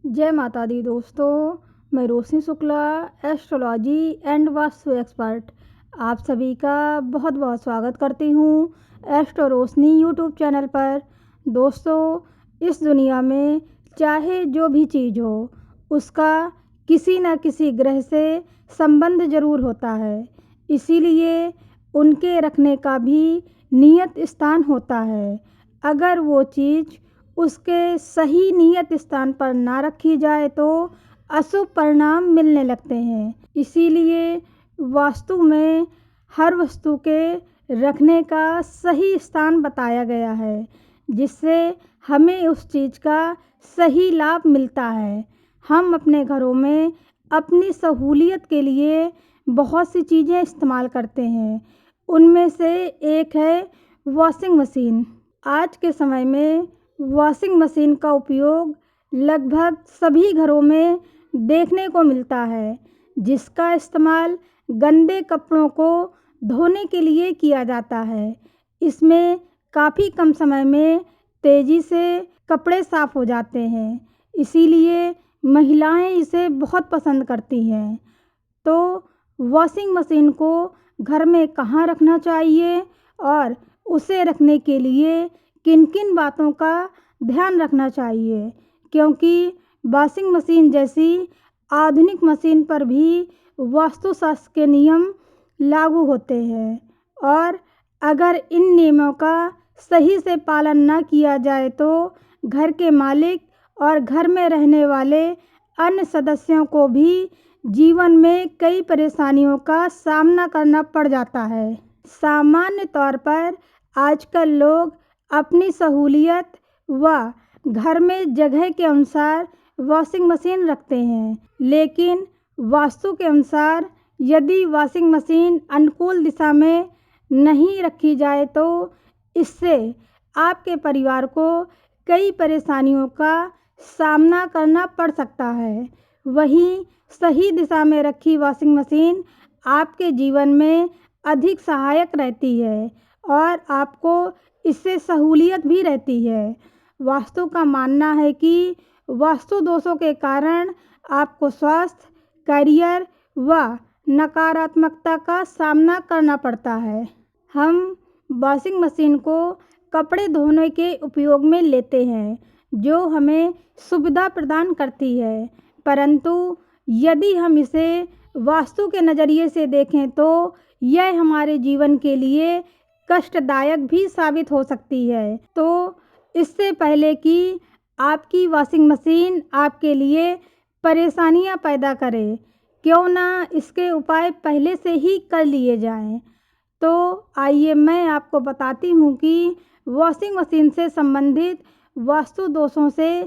जय माता दी दोस्तों। मैं Roshni Shukla, astrology and vastu expert, आप सभी का बहुत बहुत स्वागत करती हूँ एस्ट्रो रोशनी यूट्यूब चैनल पर। दोस्तों, इस दुनिया में चाहे जो भी चीज़ हो, उसका किसी न किसी ग्रह से संबंध ज़रूर होता है। इसीलिए उनके रखने का भी नियत स्थान होता है। अगर वो चीज़ उसके सही नियत स्थान पर ना रखी जाए तो अशुभ परिणाम मिलने लगते हैं। इसीलिए वास्तु में हर वस्तु के रखने का सही स्थान बताया गया है, जिससे हमें उस चीज़ का सही लाभ मिलता है। हम अपने घरों में अपनी सहूलियत के लिए बहुत सी चीज़ें इस्तेमाल करते हैं। उनमें से एक है वॉशिंग मशीन। आज के समय में वॉशिंग मशीन का उपयोग लगभग सभी घरों में देखने को मिलता है, जिसका इस्तेमाल गंदे कपड़ों को धोने के लिए किया जाता है। इसमें काफ़ी कम समय में तेज़ी से कपड़े साफ़ हो जाते हैं। इसीलिए महिलाएं इसे बहुत पसंद करती हैं। तो वॉशिंग मशीन को घर में कहाँ रखना चाहिए और उसे रखने के लिए किन किन बातों का ध्यान रखना चाहिए, क्योंकि वॉशिंग मशीन जैसी आधुनिक मशीन पर भी वास्तुशास्त्र के नियम लागू होते हैं, और अगर इन नियमों का सही से पालन न किया जाए तो घर के मालिक और घर में रहने वाले अन्य सदस्यों को भी जीवन में कई परेशानियों का सामना करना पड़ जाता है। सामान्य तौर पर आजकल लोग अपनी सहूलियत व घर में जगह के अनुसार वॉशिंग मशीन रखते हैं, लेकिन वास्तु के अनुसार यदि वॉशिंग मशीन अनुकूल दिशा में नहीं रखी जाए तो इससे आपके परिवार को कई परेशानियों का सामना करना पड़ सकता है। वहीं सही दिशा में रखी वॉशिंग मशीन आपके जीवन में अधिक सहायक रहती है और आपको इससे सहूलियत भी रहती है। वास्तु का मानना है कि वास्तु दोषों के कारण आपको स्वास्थ्य, करियर व नकारात्मकता का सामना करना पड़ता है। हम वॉशिंग मशीन को कपड़े धोने के उपयोग में लेते हैं, जो हमें सुविधा प्रदान करती है, परंतु यदि हम इसे वास्तु के नज़रिए से देखें तो यह हमारे जीवन के लिए कष्टदायक भी साबित हो सकती है। तो इससे पहले कि आपकी वॉशिंग मशीन आपके लिए परेशानियां पैदा करे, क्यों ना इसके उपाय पहले से ही कर लिए जाएं। तो आइए मैं आपको बताती हूँ कि वॉशिंग मशीन से संबंधित वास्तु दोषों से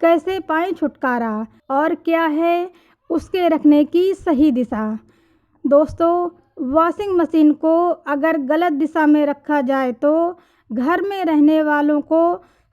कैसे पाएं छुटकारा और क्या है उसके रखने की सही दिशा। दोस्तों, वॉशिंग मशीन को अगर गलत दिशा में रखा जाए तो घर में रहने वालों को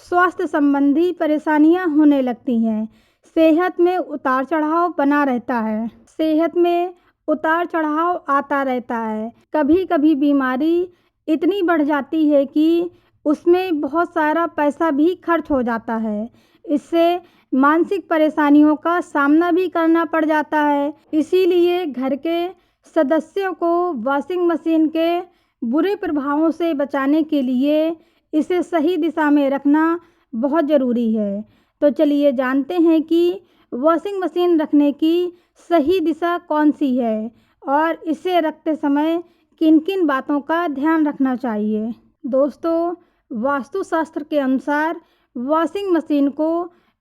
स्वास्थ्य संबंधी परेशानियां होने लगती हैं। सेहत में उतार चढ़ाव बना रहता है। सेहत में उतार चढ़ाव आता रहता है। कभी कभी बीमारी इतनी बढ़ जाती है कि उसमें बहुत सारा पैसा भी खर्च हो जाता है। इससे मानसिक परेशानियों का सामना भी करना पड़ जाता है। इसीलिए घर के सदस्यों को वॉशिंग मशीन के बुरे प्रभावों से बचाने के लिए इसे सही दिशा में रखना बहुत ज़रूरी है। तो चलिए जानते हैं कि वॉशिंग मशीन रखने की सही दिशा कौन सी है और इसे रखते समय किन किन बातों का ध्यान रखना चाहिए। दोस्तों, वास्तुशास्त्र के अनुसार वॉशिंग मशीन को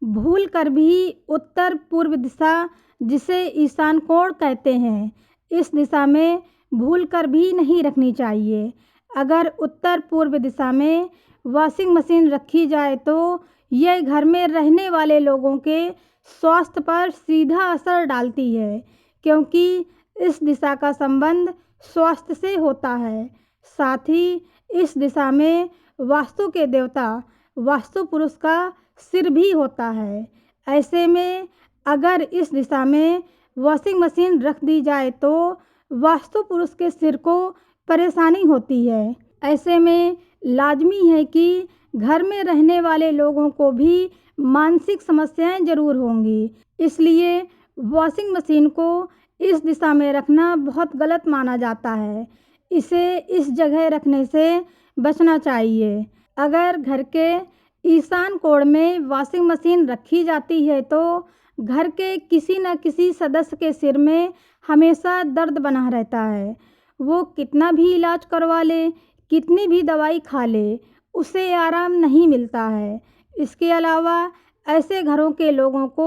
भूल कर भी उत्तर पूर्व दिशा, जिसे ईशान कोण कहते हैं, इस दिशा में भूल कर भी नहीं रखनी चाहिए। अगर उत्तर पूर्व दिशा में वॉशिंग मशीन रखी जाए तो यह घर में रहने वाले लोगों के स्वास्थ्य पर सीधा असर डालती है, क्योंकि इस दिशा का संबंध स्वास्थ्य से होता है। साथ ही इस दिशा में वास्तु के देवता वास्तु पुरुष का सिर भी होता है। ऐसे में अगर इस दिशा में वॉशिंग मशीन रख दी जाए तो वास्तु पुरुष के सिर को परेशानी होती है। ऐसे में लाजमी है कि घर में रहने वाले लोगों को भी मानसिक समस्याएं ज़रूर होंगी, इसलिए वॉशिंग मशीन को इस दिशा में रखना बहुत गलत माना जाता है। इसे इस जगह रखने से बचना चाहिए। अगर घर के ईशान कोण में वॉशिंग मशीन रखी जाती है तो घर के किसी न किसी सदस्य के सिर में हमेशा दर्द बना रहता है। वो कितना भी इलाज करवा ले, कितनी भी दवाई खा ले, उसे आराम नहीं मिलता है। इसके अलावा ऐसे घरों के लोगों को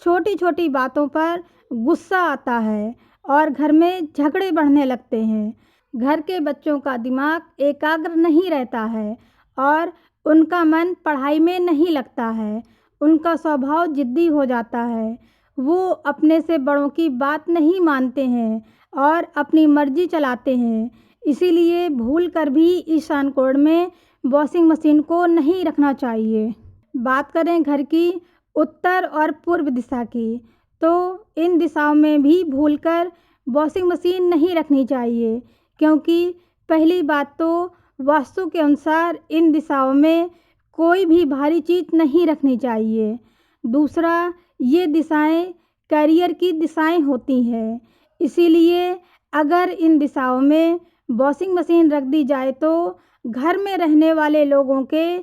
छोटी छोटी बातों पर गुस्सा आता है और घर में झगड़े बढ़ने लगते हैं। घर के बच्चों का दिमाग एकाग्र नहीं रहता है और उनका मन पढ़ाई में नहीं लगता है। उनका स्वभाव जिद्दी हो जाता है। वो अपने से बड़ों की बात नहीं मानते हैं और अपनी मर्जी चलाते हैं। इसीलिए भूल कर भी ईशान कोण में वॉशिंग मशीन को नहीं रखना चाहिए। बात करें घर की उत्तर और पूर्व दिशा की, तो इन दिशाओं में भी भूलकर वॉशिंग मशीन नहीं रखनी चाहिए, क्योंकि पहली बात तो वास्तु के अनुसार इन दिशाओं में कोई भी भारी चीज़ नहीं रखनी चाहिए। दूसरा, ये दिशाएं करियर की दिशाएं होती हैं, इसीलिए अगर इन दिशाओं में वॉशिंग मशीन रख दी जाए तो घर में रहने वाले लोगों के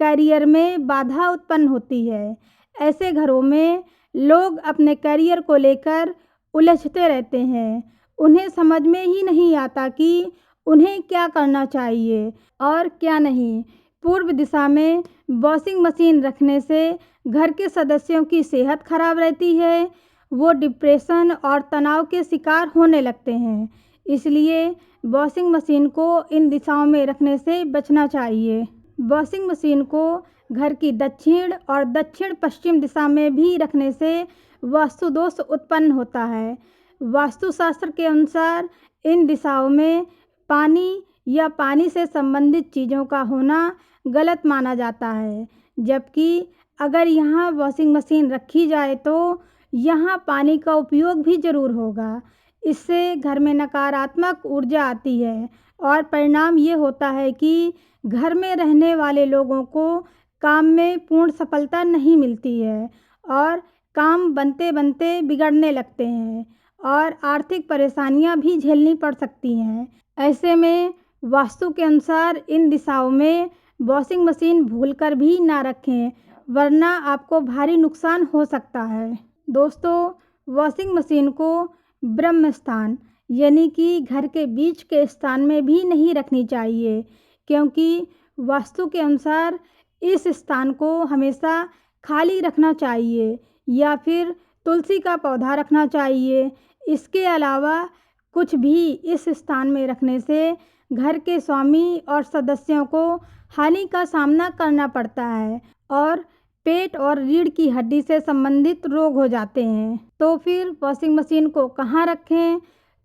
करियर में बाधा उत्पन्न होती है। ऐसे घरों में लोग अपने करियर को लेकर उलझते रहते हैं। उन्हें समझ में ही नहीं आता कि उन्हें क्या करना चाहिए और क्या नहीं। पूर्व दिशा में वॉशिंग मशीन रखने से घर के सदस्यों की सेहत खराब रहती है। वो डिप्रेशन और तनाव के शिकार होने लगते हैं। इसलिए वॉशिंग मशीन को इन दिशाओं में रखने से बचना चाहिए। वॉशिंग मशीन को घर की दक्षिण और दक्षिण पश्चिम दिशा में भी रखने से वास्तु दोष उत्पन्न होता है। वास्तुशास्त्र के अनुसार इन दिशाओं में पानी या पानी से संबंधित चीज़ों का होना गलत माना जाता है, जबकि अगर यहाँ वॉशिंग मशीन रखी जाए तो यहाँ पानी का उपयोग भी ज़रूर होगा। इससे घर में नकारात्मक ऊर्जा आती है और परिणाम ये होता है कि घर में रहने वाले लोगों को काम में पूर्ण सफलता नहीं मिलती है और काम बनते बनते बिगड़ने लगते हैं और आर्थिक परेशानियां भी झेलनी पड़ सकती हैं। ऐसे में वास्तु के अनुसार इन दिशाओं में वॉशिंग मशीन भूलकर भी ना रखें, वरना आपको भारी नुकसान हो सकता है। दोस्तों, वॉशिंग मशीन को ब्रह्म स्थान यानी कि घर के बीच के स्थान में भी नहीं रखनी चाहिए, क्योंकि वास्तु के अनुसार इस स्थान को हमेशा खाली रखना चाहिए या फिर तुलसी का पौधा रखना चाहिए। इसके अलावा कुछ भी इस स्थान में रखने से घर के स्वामी और सदस्यों को हानि का सामना करना पड़ता है और पेट और रीढ़ की हड्डी से संबंधित रोग हो जाते हैं। तो फिर वॉशिंग मशीन को कहाँ रखें?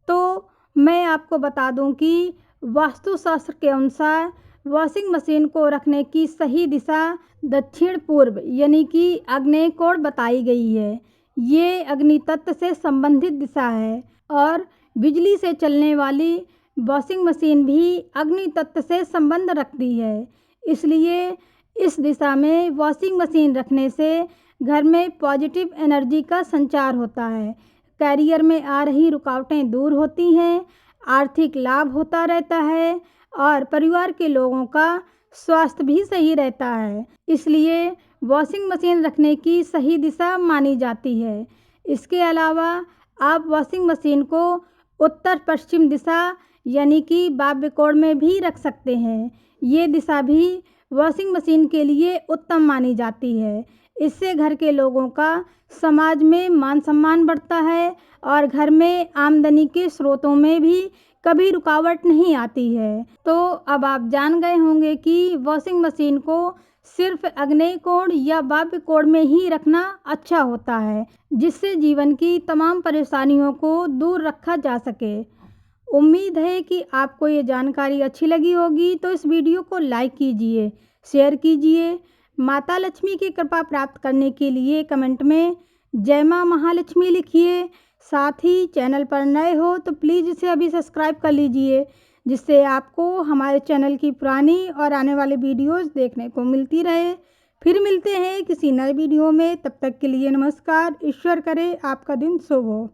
तो मैं आपको बता दूं कि वास्तुशास्त्र के अनुसार वॉशिंग मशीन को रखने की सही दिशा दक्षिण पूर्व यानी कि आग्नेय कोण बताई गई है। ये अग्नि तत्व से संबंधित दिशा है और बिजली से चलने वाली वॉशिंग मशीन भी अग्नि तत्व से संबंध रखती है। इसलिए इस दिशा में वॉशिंग मशीन रखने से घर में पॉजिटिव एनर्जी का संचार होता है, करियर में आ रही रुकावटें दूर होती हैं, आर्थिक लाभ होता रहता है और परिवार के लोगों का स्वास्थ्य भी सही रहता है। इसलिए वॉशिंग मशीन रखने की सही दिशा मानी जाती है। इसके अलावा आप वॉशिंग मशीन को उत्तर पश्चिम दिशा यानी कि वायव्य कोण में भी रख सकते हैं। ये दिशा भी वॉशिंग मशीन के लिए उत्तम मानी जाती है। इससे घर के लोगों का समाज में मान सम्मान बढ़ता है और घर में आमदनी के स्रोतों में भी कभी रुकावट नहीं आती है। तो अब आप जान गए होंगे कि वॉशिंग मशीन को सिर्फ आग्नेय कोण या वायव्य कोण में ही रखना अच्छा होता है, जिससे जीवन की तमाम परेशानियों को दूर रखा जा सके। उम्मीद है कि आपको ये जानकारी अच्छी लगी होगी, तो इस वीडियो को लाइक कीजिए, शेयर कीजिए। माता लक्ष्मी की कृपा प्राप्त करने के लिए कमेंट में जय माँ महालक्ष्मी लिखिए। साथ ही चैनल पर नए हो तो प्लीज़ इसे अभी सब्सक्राइब कर लीजिए, जिससे आपको हमारे चैनल की पुरानी और आने वाली वीडियोस देखने को मिलती रहे। फिर मिलते हैं किसी नए वीडियो में, तब तक के लिए नमस्कार। ईश्वर करे आपका दिन शुभ हो।